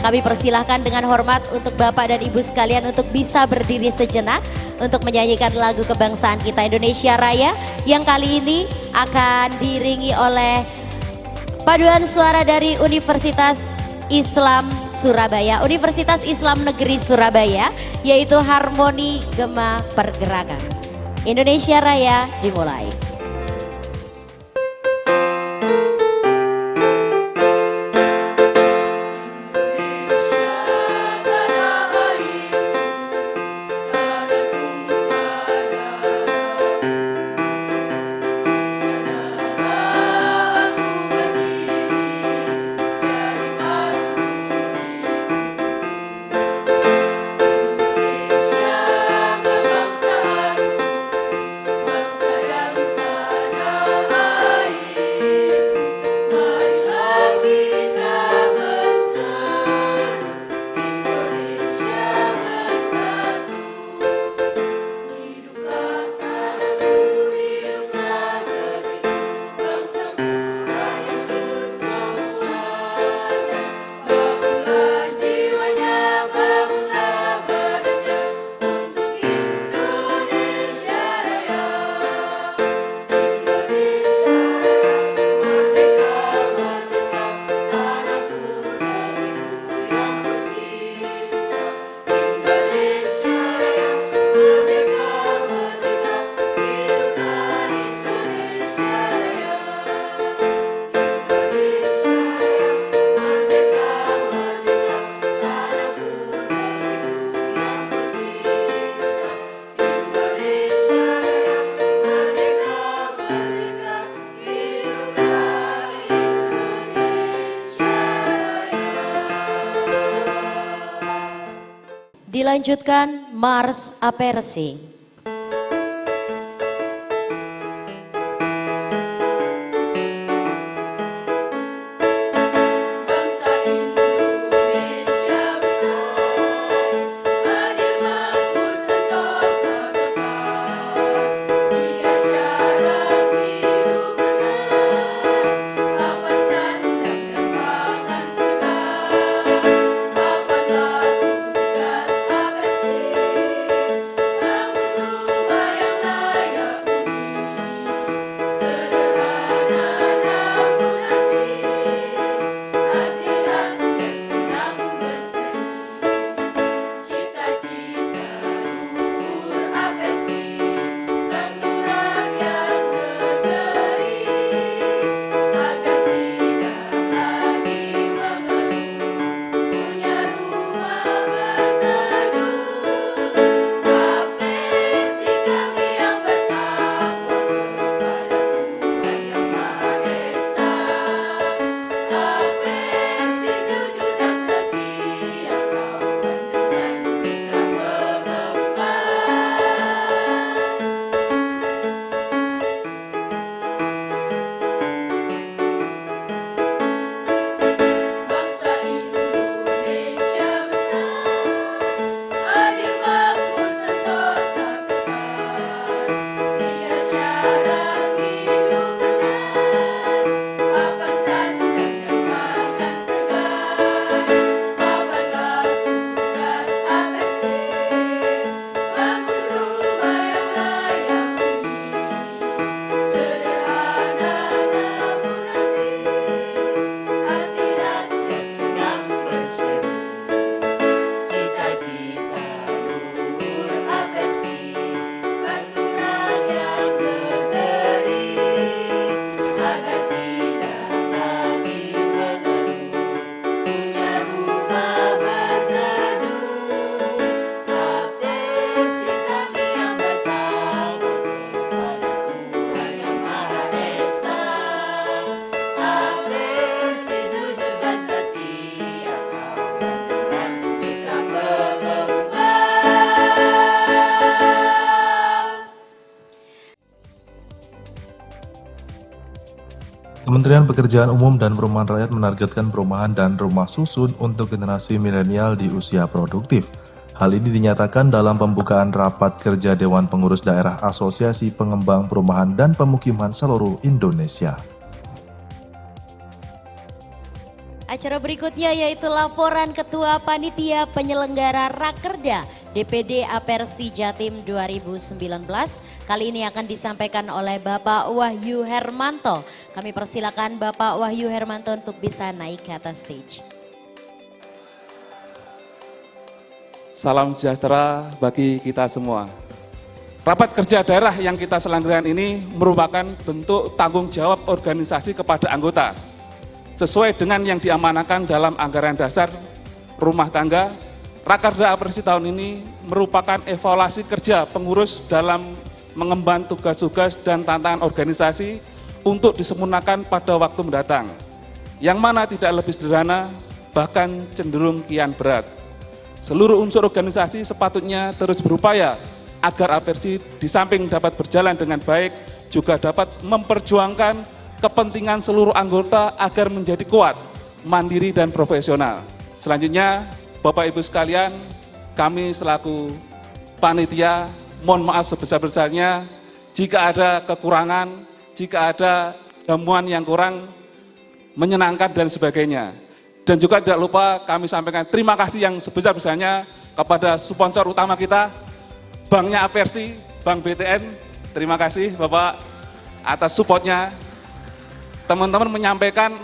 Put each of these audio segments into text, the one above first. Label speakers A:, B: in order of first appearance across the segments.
A: Kami persilahkan dengan hormat untuk Bapak dan Ibu sekalian untuk bisa berdiri sejenak untuk menyanyikan lagu kebangsaan kita Indonesia Raya yang kali ini akan diiringi oleh paduan suara dari Universitas Islam Surabaya, Universitas Islam Negeri Surabaya, yaitu Harmoni Gema Pergerakan. Indonesia Raya dimulai. Dilanjutkan Mars Apersi.
B: Kementerian Pekerjaan Umum dan Perumahan Rakyat menargetkan perumahan dan rumah susun untuk generasi milenial di usia produktif. Hal ini dinyatakan dalam pembukaan rapat kerja Dewan Pengurus Daerah Asosiasi Pengembang Perumahan dan Pemukiman seluruh Indonesia.
A: Acara berikutnya yaitu laporan Ketua Panitia Penyelenggara Rakerda DPD Apersi Jatim 2019. Kali ini akan disampaikan oleh Bapak Wahyu Hermanto. Kami persilakan Bapak Wahyu Hermanto untuk bisa naik ke atas stage.
C: Salam sejahtera bagi kita semua. Rapat kerja daerah yang kita selenggarakan ini merupakan bentuk tanggung jawab organisasi kepada anggota, sesuai dengan yang diamanahkan dalam anggaran dasar rumah tangga. Rakerda Apersi tahun ini merupakan evaluasi kerja pengurus dalam mengemban tugas-tugas dan tantangan organisasi untuk disempurnakan pada waktu mendatang, yang mana tidak lebih sederhana, bahkan cenderung kian berat. Seluruh unsur organisasi sepatutnya terus berupaya agar Apersi di samping dapat berjalan dengan baik, juga dapat memperjuangkan kepentingan seluruh anggota agar menjadi kuat, mandiri, dan profesional. Selanjutnya, Bapak Ibu sekalian, kami selaku panitia mohon maaf sebesar-besarnya jika ada kekurangan, jika ada jamuan yang kurang menyenangkan dan sebagainya. Dan juga tidak lupa kami sampaikan terima kasih yang sebesar-besarnya kepada sponsor utama kita, Banknya Apersi, Bank BTN. Terima kasih Bapak atas supportnya. Teman-teman menyampaikan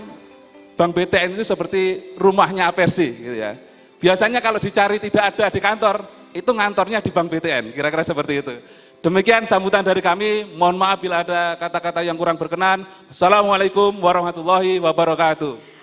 C: Bank BTN itu seperti rumahnya Apersi gitu ya. Biasanya kalau dicari tidak ada di kantor, itu ngantornya di Bank BTN, kira-kira seperti itu. Demikian sambutan dari kami, mohon maaf bila ada kata-kata yang kurang berkenan. Assalamualaikum warahmatullahi wabarakatuh.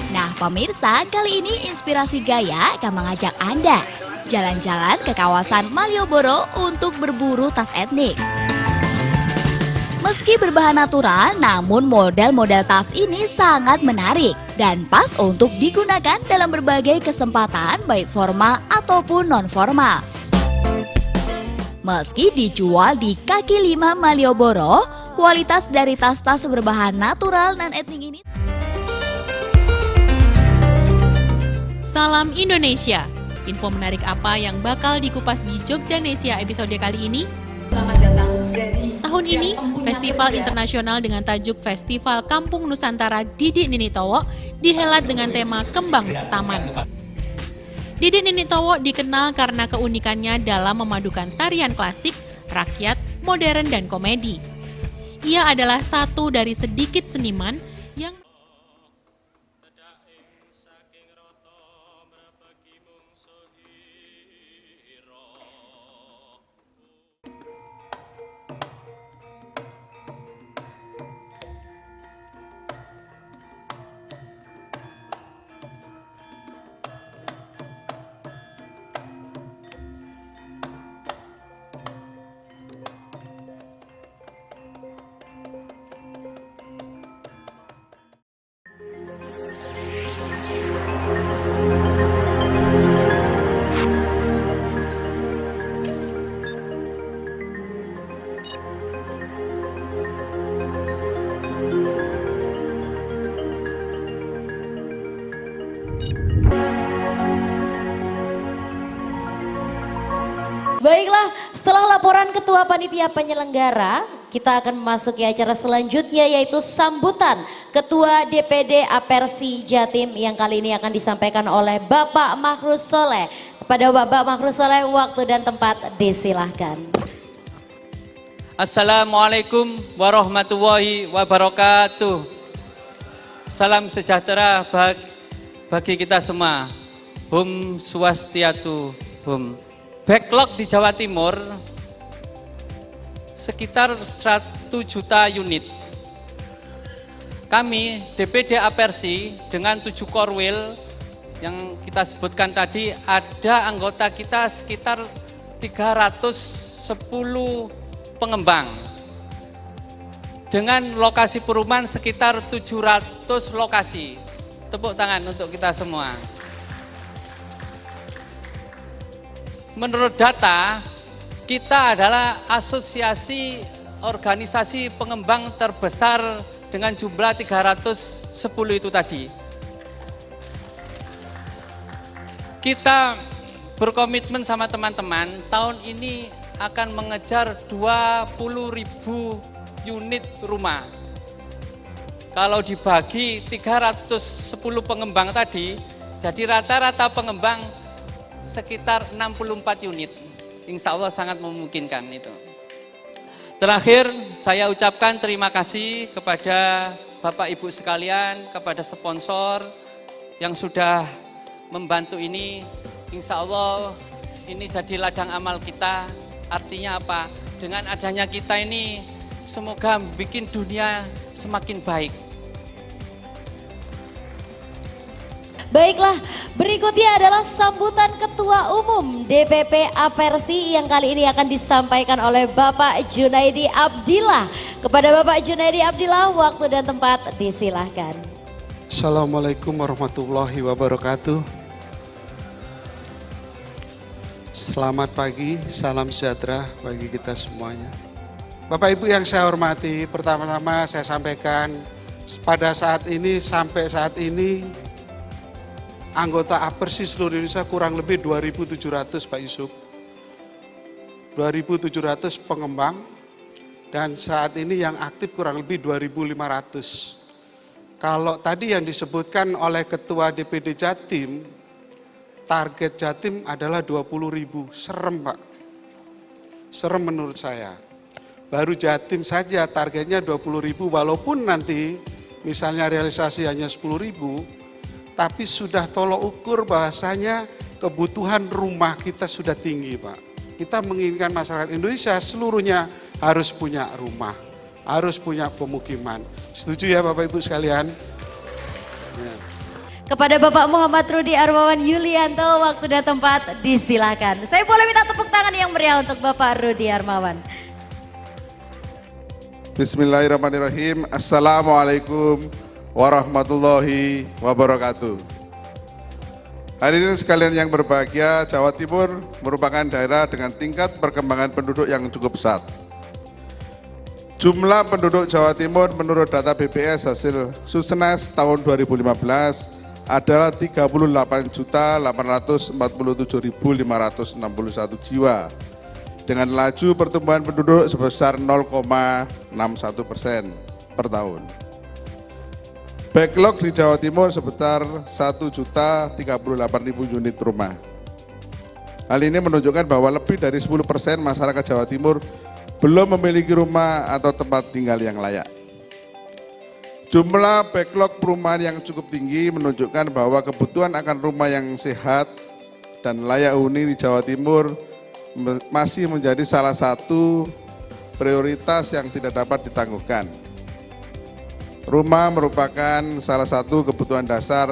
D: Nah pemirsa, kali ini Inspirasi Gaya akan mengajak Anda jalan-jalan ke kawasan Malioboro untuk berburu tas etnik. Meski berbahan natural, namun model-model tas ini sangat menarik dan pas untuk digunakan dalam berbagai kesempatan baik formal ataupun non-formal. Meski dijual di kaki lima Malioboro, kualitas dari tas-tas berbahan natural dan etnik ini
E: Salam Indonesia. Info menarik apa yang bakal dikupas di Jogjanesia episode kali ini?
F: Selamat datang dari
E: Tahun ini, festival internasional dengan tajuk Festival Kampung Nusantara Didik Nini Towo dihelat dengan tema Kembang Setaman. Didik Nini Towo dikenal karena keunikannya dalam memadukan tarian klasik, rakyat, modern, dan komedi. Ia adalah satu dari sedikit seniman yang
A: Baiklah, setelah laporan Ketua Panitia Penyelenggara, kita akan memasuki acara selanjutnya yaitu sambutan Ketua DPD Apersi Jatim yang kali ini akan disampaikan oleh Bapak Makhrus Soleh. Kepada Bapak Makhrus Soleh, waktu dan tempat disilahkan.
G: Assalamualaikum warahmatullahi wabarakatuh. Salam sejahtera bagi kita semua. Hum swastiatu hum. Backlog di Jawa Timur sekitar 1 juta unit. Kami DPD Apersi dengan 7 korwil yang kita sebutkan tadi, ada anggota kita sekitar 310 pengembang. Dengan lokasi perumahan sekitar 700 lokasi. Tepuk tangan untuk kita semua. Menurut data Kita adalah asosiasi organisasi pengembang terbesar dengan jumlah 310 itu tadi. Kita berkomitmen sama teman-teman, tahun ini akan mengejar 20.000 unit rumah. Kalau dibagi 310 pengembang tadi, jadi rata-rata pengembang sekitar 64 unit. Insya Allah sangat memungkinkan itu. Terakhir, saya ucapkan terima kasih kepada Bapak Ibu sekalian, kepada sponsor yang sudah membantu ini. Insya Allah ini jadi ladang amal kita. Artinya apa? Dengan adanya kita ini, semoga bikin dunia semakin baik.
A: Baiklah, berikutnya adalah sambutan Ketua Umum DPP Apersi yang kali ini akan disampaikan oleh Bapak Junaidi Abdillah. Kepada Bapak Junaidi Abdillah, waktu dan tempat disilahkan.
H: Assalamualaikum warahmatullahi wabarakatuh. Selamat pagi, salam sejahtera bagi kita semuanya. Bapak Ibu yang saya hormati, pertama-tama saya sampaikan pada saat ini, sampai saat ini, anggota Apersi seluruh Indonesia kurang lebih 2.700 Pak Yusuf. 2.700 pengembang dan saat ini yang aktif kurang lebih 2.500. Kalau tadi yang disebutkan oleh Ketua DPD Jatim, target Jatim adalah 20.000. Serem Pak. Serem menurut saya. Baru Jatim saja targetnya 20.000 walaupun nanti misalnya realisasi hanya 10.000. Tapi sudah tolok ukur bahasanya kebutuhan rumah kita sudah tinggi Pak. Kita menginginkan masyarakat Indonesia seluruhnya harus punya rumah, harus punya pemukiman. Setuju ya Bapak Ibu sekalian? Ya.
A: Kepada Bapak Muhammad Rudi Armawan Yulianto, waktu dan tempat disilahkan. Saya boleh minta tepuk tangan yang meriah untuk Bapak Rudi Armawan.
I: Bismillahirrahmanirrahim. Assalamualaikum warahmatullahi wabarakatuh. Hari ini sekalian yang berbahagia, Jawa Timur merupakan daerah dengan tingkat perkembangan penduduk yang cukup pesat. Jumlah penduduk Jawa Timur menurut data BPS hasil Susenas tahun 2015 adalah 38.847.561 jiwa dengan laju pertumbuhan penduduk sebesar 0,61% per tahun. Backlog di Jawa Timur sebesar 1.038.000 unit rumah. Hal ini menunjukkan bahwa lebih dari 10% masyarakat Jawa Timur belum memiliki rumah atau tempat tinggal yang layak. Jumlah backlog perumahan yang cukup tinggi menunjukkan bahwa kebutuhan akan rumah yang sehat dan layak huni di Jawa Timur masih menjadi salah satu prioritas yang tidak dapat ditangguhkan. Rumah merupakan salah satu kebutuhan dasar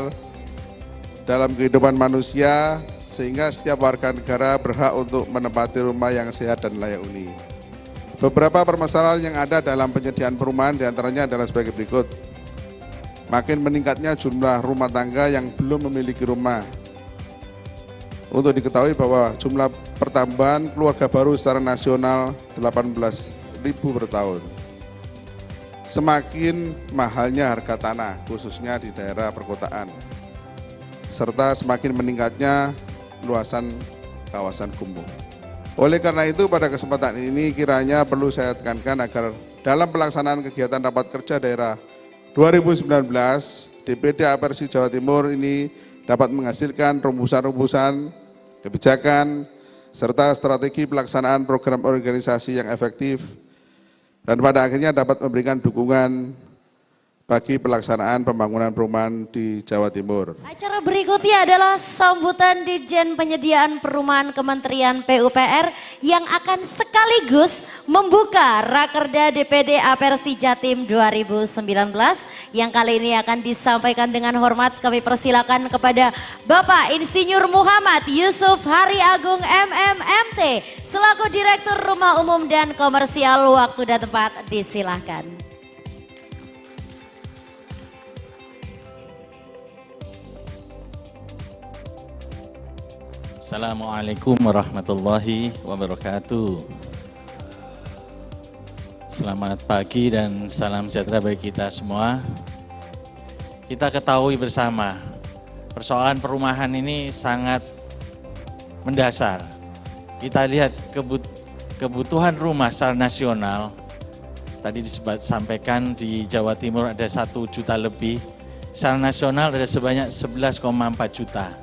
I: dalam kehidupan manusia sehingga setiap warga negara berhak untuk menempati rumah yang sehat dan layak huni. Beberapa permasalahan yang ada dalam penyediaan perumahan diantaranya adalah sebagai berikut. Makin meningkatnya jumlah rumah tangga yang belum memiliki rumah. Untuk diketahui bahwa jumlah pertambahan keluarga baru secara nasional 18.000 per tahun. Semakin mahalnya harga tanah, khususnya di daerah perkotaan, serta semakin meningkatnya luasan kawasan kumuh. Oleh karena itu, pada kesempatan ini kiranya perlu saya tekankan agar dalam pelaksanaan kegiatan rapat kerja daerah 2019, DPD Apersi Jawa Timur ini dapat menghasilkan rumusan-rumusan kebijakan serta strategi pelaksanaan program organisasi yang efektif dan pada akhirnya dapat memberikan dukungan bagi pelaksanaan pembangunan perumahan di Jawa Timur.
A: Acara berikutnya adalah sambutan Ditjen Penyediaan Perumahan Kementerian PUPR yang akan sekaligus membuka Rakerda DPD Apersi Jatim 2019 yang kali ini akan disampaikan dengan hormat. Kami persilakan kepada Bapak Insinyur Muhammad Yusuf Hari Agung MMMT selaku Direktur Rumah Umum dan Komersial. Waktu dan tempat disilahkan.
J: Assalamualaikum warahmatullahi wabarakatuh. Selamat pagi dan salam sejahtera bagi kita semua. Kita ketahui bersama, persoalan perumahan ini sangat mendasar. Kita lihat kebutuhan rumah secara nasional, tadi disampaikan di Jawa Timur ada 1 juta lebih, secara nasional ada sebanyak 11,4 juta.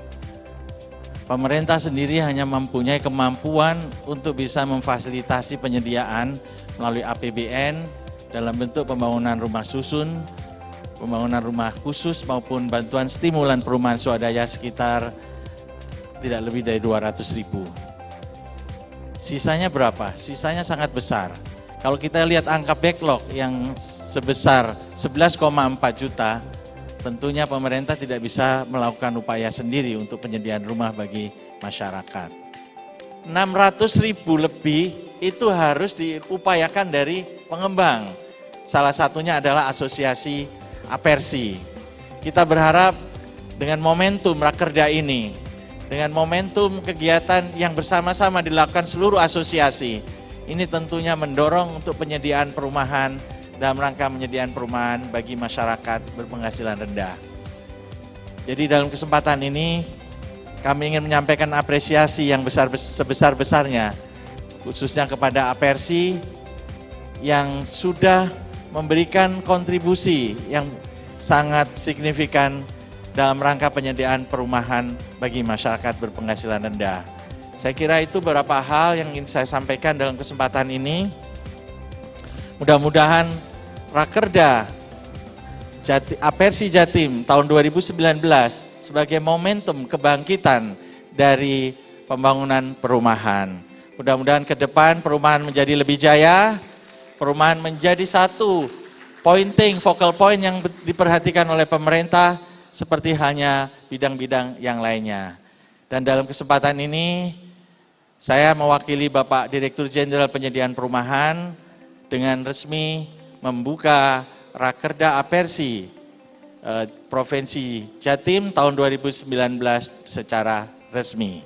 J: Pemerintah sendiri hanya mempunyai kemampuan untuk bisa memfasilitasi penyediaan melalui APBN dalam bentuk pembangunan rumah susun, pembangunan rumah khusus maupun bantuan stimulan perumahan swadaya sekitar tidak lebih dari 200.000. Sisanya berapa? Sisanya sangat besar. Kalau kita lihat angka backlog yang sebesar 11,4 juta, tentunya pemerintah tidak bisa melakukan upaya sendiri untuk penyediaan rumah bagi masyarakat. 600.000 lebih itu harus diupayakan dari pengembang. Salah satunya adalah asosiasi Apersi. Kita berharap dengan momentum Rakerda ini, dengan momentum kegiatan yang bersama-sama dilakukan seluruh asosiasi, ini tentunya mendorong untuk penyediaan perumahan dalam rangka menyediakan perumahan bagi masyarakat berpenghasilan rendah. Jadi dalam kesempatan ini kami ingin menyampaikan apresiasi yang sebesar-besarnya khususnya kepada Apersi yang sudah memberikan kontribusi yang sangat signifikan dalam rangka penyediaan perumahan bagi masyarakat berpenghasilan rendah. Saya kira itu beberapa hal yang ingin saya sampaikan dalam kesempatan ini. Mudah-mudahan Rakerda Apersi Jatim tahun 2019 sebagai momentum kebangkitan dari pembangunan perumahan. Mudah-mudahan ke depan perumahan menjadi lebih jaya, perumahan menjadi satu focal point yang diperhatikan oleh pemerintah seperti hanya bidang-bidang yang lainnya. Dan dalam kesempatan ini saya mewakili Bapak Direktur Jenderal Penyediaan Perumahan dengan resmi membuka Rakerda Apersi Provinsi Jatim tahun 2019 secara resmi.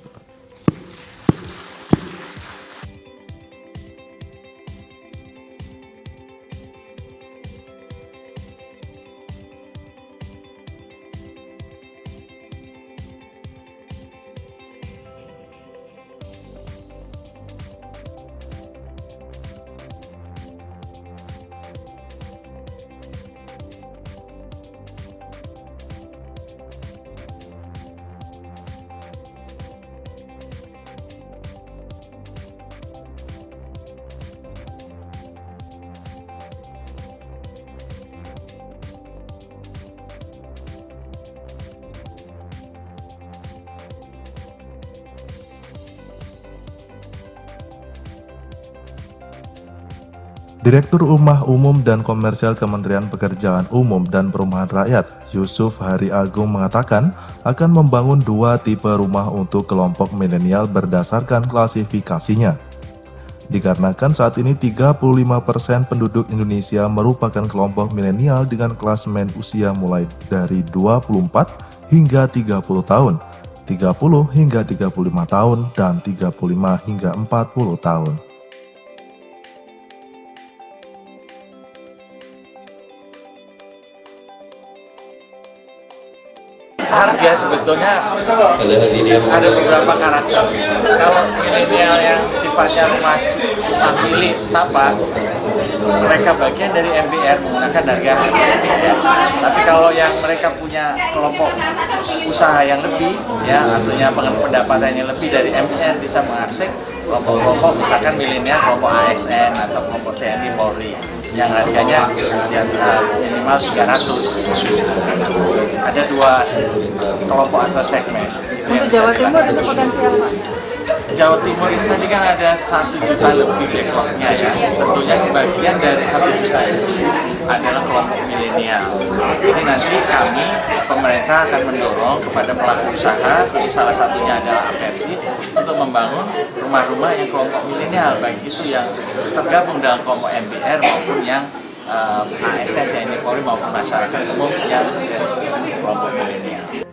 B: Direktur Rumah Umum dan Komersial Kementerian Pekerjaan Umum dan Perumahan Rakyat, Yusuf Hari Agung mengatakan akan membangun 2 tipe rumah untuk kelompok milenial berdasarkan klasifikasinya. Dikarenakan saat ini 35% penduduk Indonesia merupakan kelompok milenial dengan klasemen usia mulai dari 24 hingga 30 tahun, 30 hingga 35 tahun, dan 35 hingga 40 tahun.
J: Harga sebetulnya ada beberapa karakter. Kalau milenial yang sifatnya rumah milik tapak, mereka bagian dari MBR menggunakan harga. Tapi kalau yang mereka punya kelompok usaha yang lebih, ya artinya pendapatan yang lebih dari MBR bisa mengakses kelompok-kelompok misalkan milenial, kelompok ASN atau kelompok TNI Polri yang harganya minimal 300. Ada 2 kelompok atau segmen.
F: Untuk Jawa Timur itu potensial Pak?
J: Jawa Timur itu tadi kan ada 1 juta lebih backlognya ya. Tentunya sebagian dari 1 juta itu adalah kelompok milenial. Jadi nanti kami, pemerintah akan mendorong kepada pelaku usaha, khusus salah satunya adalah Apersi, untuk membangun rumah-rumah yang kelompok milenial, baik itu yang tergabung dalam kelompok MBR maupun yang ASN, TNI Polri maupun masyarakat umum yang kelompok milenial.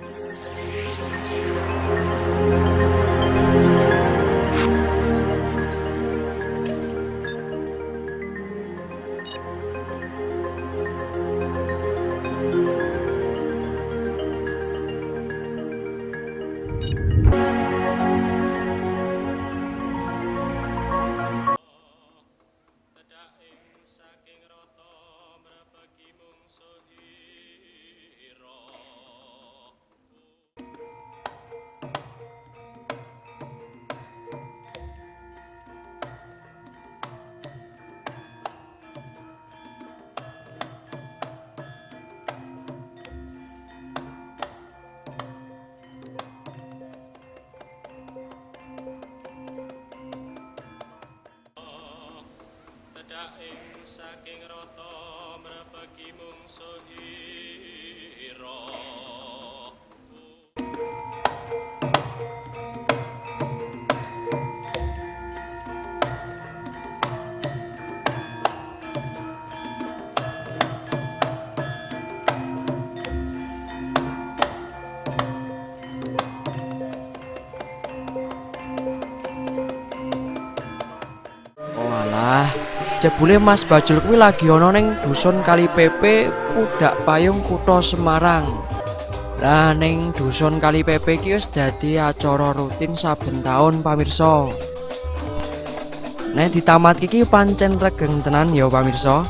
K: Walah, jebule Mas Bajul kuwi lagi ana ning dusun Kali Pepe, Pudak Payung, Kutha Semarang. Lah ning dusun Kali Pepe iki wis dadi acara rutin saben taun pamirsa. Nek ditamat iki pancen regeng tenan ya pamirsa.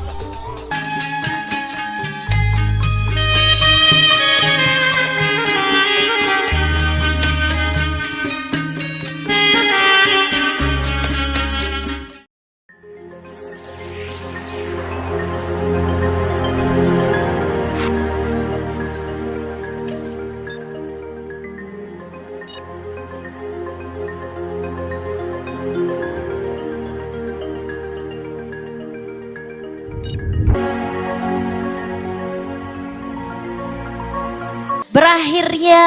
A: Berakhirnya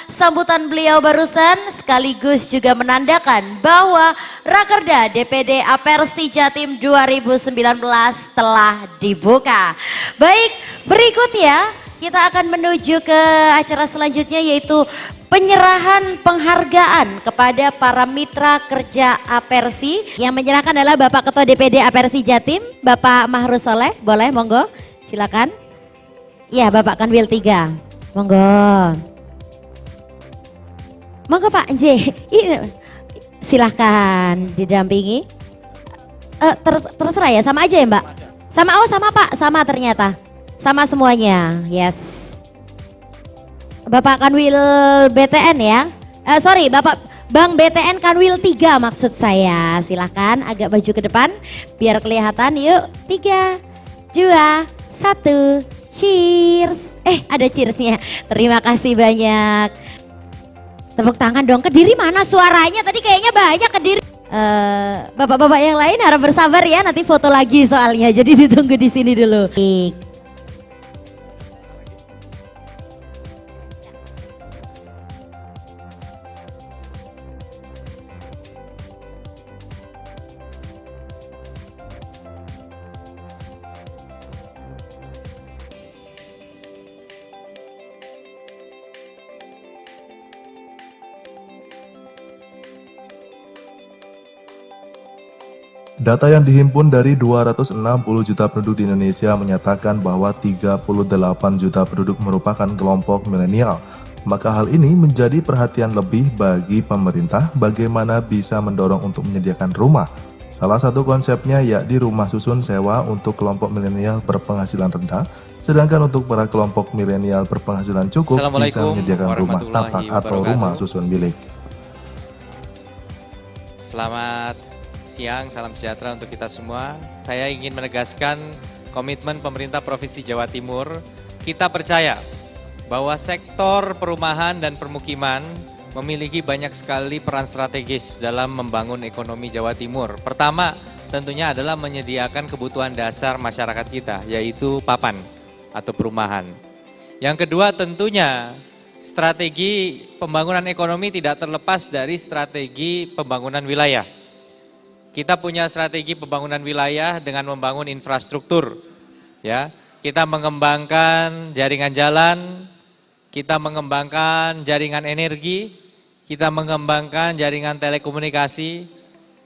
A: sambutan beliau barusan sekaligus juga menandakan bahwa Rakerda DPD Apersi Jatim 2019 telah dibuka. Baik, berikutnya kita akan menuju ke acara selanjutnya yaitu penyerahan penghargaan kepada para mitra kerja Apersi. Yang menyerahkan adalah Bapak Ketua DPD Apersi Jatim, Bapak Mahrus Soleh. Boleh, monggo, silakan. Ya, Bapak Kanwil 3. Monggo. Monggo Pak J. Silahkan didampingi. Terserah ya, sama aja ya Mbak? Sama, oh sama Pak, sama ternyata. Sama semuanya, yes. Bapak Kanwil BTN ya. Sorry, Bapak Bang BTN Kanwil 3 maksud saya. Silahkan agak maju ke depan biar kelihatan. Yuk, 3, 2, 1. Cheers. Ada cheersnya. Terima kasih banyak. Tepuk tangan dong. Kediri mana suaranya? Tadi kayaknya banyak Kediri. Bapak-bapak yang lain harap bersabar ya. Nanti foto lagi soalnya. Jadi ditunggu di sini dulu.
B: Data yang dihimpun dari 260 juta penduduk di Indonesia menyatakan bahwa 38 juta penduduk merupakan kelompok milenial. Maka hal ini menjadi perhatian lebih bagi pemerintah bagaimana bisa mendorong untuk menyediakan rumah. Salah satu konsepnya yakni rumah susun sewa untuk kelompok milenial berpenghasilan rendah, sedangkan untuk para kelompok milenial berpenghasilan cukup bisa menyediakan rumah tapak atau rumah susun milik.
L: Selamat siang, salam sejahtera untuk kita semua. Saya ingin menegaskan komitmen pemerintah Provinsi Jawa Timur. Kita percaya bahwa sektor perumahan dan permukiman memiliki banyak sekali peran strategis dalam membangun ekonomi Jawa Timur. Pertama, tentunya adalah menyediakan kebutuhan dasar masyarakat kita, yaitu papan atau perumahan. Yang kedua, tentunya strategi pembangunan ekonomi tidak terlepas dari strategi pembangunan wilayah. Kita punya strategi pembangunan wilayah dengan membangun infrastruktur, ya. Kita mengembangkan jaringan jalan, kita mengembangkan jaringan energi, kita mengembangkan jaringan telekomunikasi,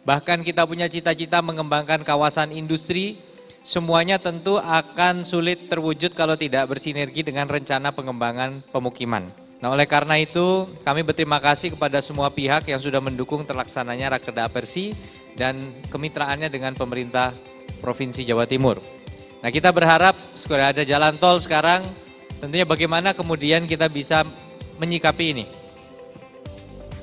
L: bahkan kita punya cita-cita mengembangkan kawasan industri. Semuanya tentu akan sulit terwujud kalau tidak bersinergi dengan rencana pengembangan pemukiman. Nah, oleh karena itu kami berterima kasih kepada semua pihak yang sudah mendukung terlaksananya Rakerda Apersi dan kemitraannya dengan pemerintah Provinsi Jawa Timur. Nah, kita berharap sudah ada jalan tol sekarang, tentunya bagaimana kemudian kita bisa menyikapi ini.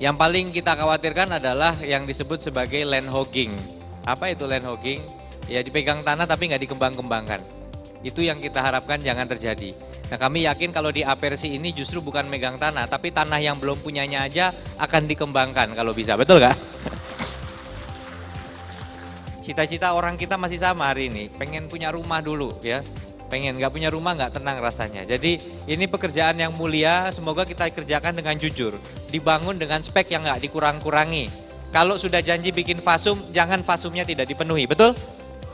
L: Yang paling kita khawatirkan adalah yang disebut sebagai land hogging. Apa itu land hogging? Ya dipegang tanah tapi nggak dikembang-kembangkan. Itu yang kita harapkan jangan terjadi. Nah, kami yakin kalau di Apersi ini justru bukan megang tanah, tapi tanah yang belum punyanya aja akan dikembangkan kalau bisa, betul nggak? Cita-cita orang kita masih sama hari ini, pengen punya rumah dulu ya. Pengen, nggak punya rumah nggak tenang rasanya. Jadi ini pekerjaan yang mulia, semoga kita kerjakan dengan jujur. Dibangun dengan spek yang nggak dikurang-kurangi. Kalau sudah janji bikin fasum, jangan fasumnya tidak dipenuhi, betul?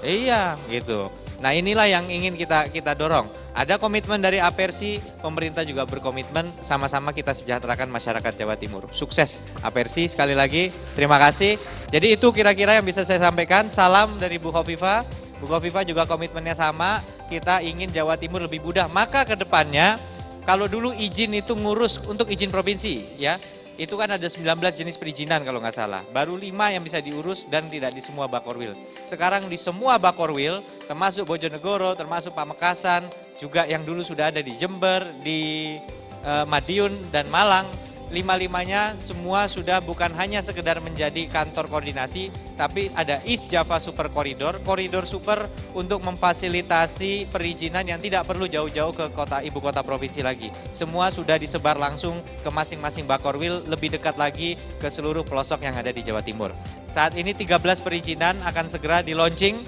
L: Iya, gitu. Nah inilah yang ingin kita dorong. Ada komitmen dari Apersi, pemerintah juga berkomitmen, sama-sama kita sejahterakan masyarakat Jawa Timur. Sukses Apersi, sekali lagi terima kasih. Jadi itu kira-kira yang bisa saya sampaikan. Salam dari Bu Khofifah. Bu Khofifah juga komitmennya sama, kita ingin Jawa Timur lebih mudah. Maka ke depannya, kalau dulu izin itu ngurus untuk izin provinsi, ya itu kan ada 19 jenis perizinan kalau nggak salah. Baru 5 yang bisa diurus dan tidak di semua Bakorwil. Sekarang di semua Bakorwil, termasuk Bojonegoro, termasuk Pamekasan, juga yang dulu sudah ada di Jember, di Madiun dan Malang, 5-5-nya semua sudah bukan hanya sekedar menjadi kantor koordinasi, tapi ada East Java Super Corridor, koridor super untuk memfasilitasi perizinan yang tidak perlu jauh-jauh ke ibu kota provinsi lagi. Semua sudah disebar langsung ke masing-masing Bakorwil, lebih dekat lagi ke seluruh pelosok yang ada di Jawa Timur. Saat ini 13 perizinan akan segera di-launching,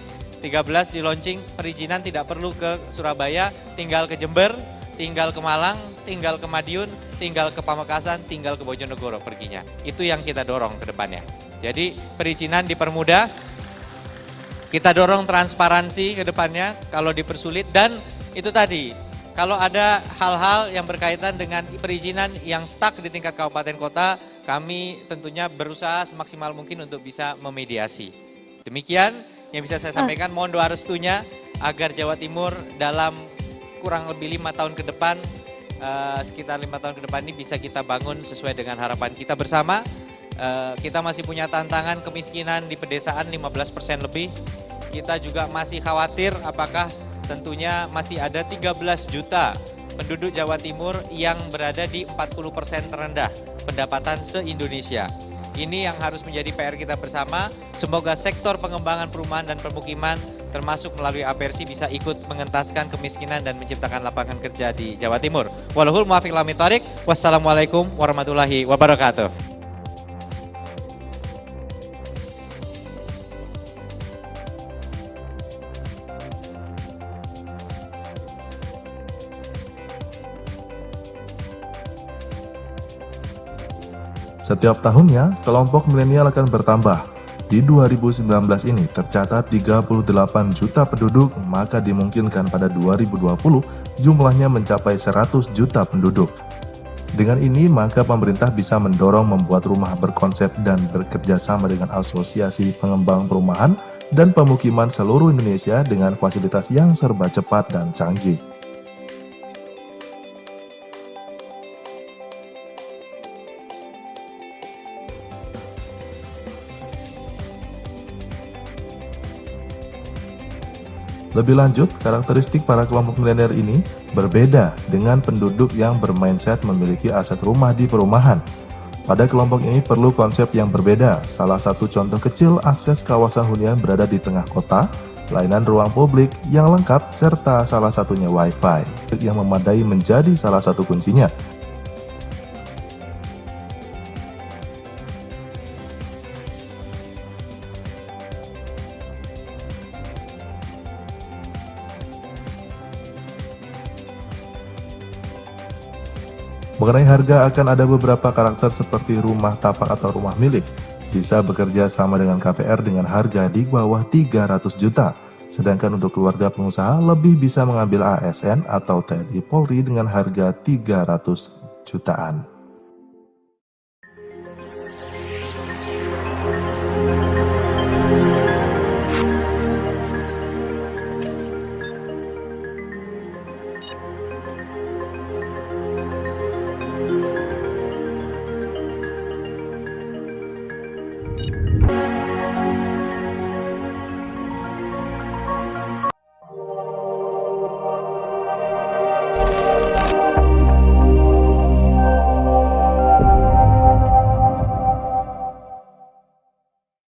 L: 13 di-launching, perizinan tidak perlu ke Surabaya, tinggal ke Jember, tinggal ke Malang, tinggal ke Madiun, tinggal ke Pamekasan, tinggal ke Bojonegoro perginya. Itu yang kita dorong ke depannya. Jadi perizinan dipermudah, kita dorong transparansi ke depannya kalau dipersulit, dan itu tadi, kalau ada hal-hal yang berkaitan dengan perizinan yang stuck di tingkat kabupaten kota, kami tentunya berusaha semaksimal mungkin untuk bisa memediasi. Demikian yang bisa saya sampaikan, mohon doa restunya agar Jawa Timur dalam kurang lebih 5 tahun ke depan, sekitar 5 tahun ke depan ini bisa kita bangun sesuai dengan harapan kita bersama. Kita masih punya tantangan kemiskinan di pedesaan 15% lebih. Kita juga masih khawatir apakah tentunya masih ada 13 juta penduduk Jawa Timur yang berada di 40% terendah pendapatan se-Indonesia. Ini yang harus menjadi PR kita bersama. Semoga sektor pengembangan perumahan dan permukiman termasuk melalui Apersi bisa ikut mengentaskan kemiskinan dan menciptakan lapangan kerja di Jawa Timur. Wallahul muwaffiq ila aqwamit thoriq. Wassalamualaikum warahmatullahi wabarakatuh.
B: Setiap tahunnya, kelompok milenial akan bertambah. Di 2019 ini tercatat 38 juta penduduk, maka dimungkinkan pada 2020 jumlahnya mencapai 100 juta penduduk. Dengan ini, maka pemerintah bisa mendorong membuat rumah berkonsep dan bekerja sama dengan asosiasi pengembang perumahan dan pemukiman seluruh Indonesia dengan fasilitas yang serba cepat dan canggih. Lebih lanjut, karakteristik para kelompok milenial ini berbeda dengan penduduk yang bermindset memiliki aset rumah di perumahan. Pada kelompok ini perlu konsep yang berbeda. Salah satu contoh kecil, akses kawasan hunian berada di tengah kota, layanan ruang publik yang lengkap, serta salah satunya Wi-Fi yang memadai menjadi salah satu kuncinya. Mengenai harga, akan ada beberapa karakter seperti rumah tapak atau rumah milik. Bisa bekerja sama dengan KPR dengan harga di bawah 300 juta. Sedangkan untuk keluarga pengusaha lebih bisa mengambil ASN atau TNI Polri dengan harga 300 jutaan.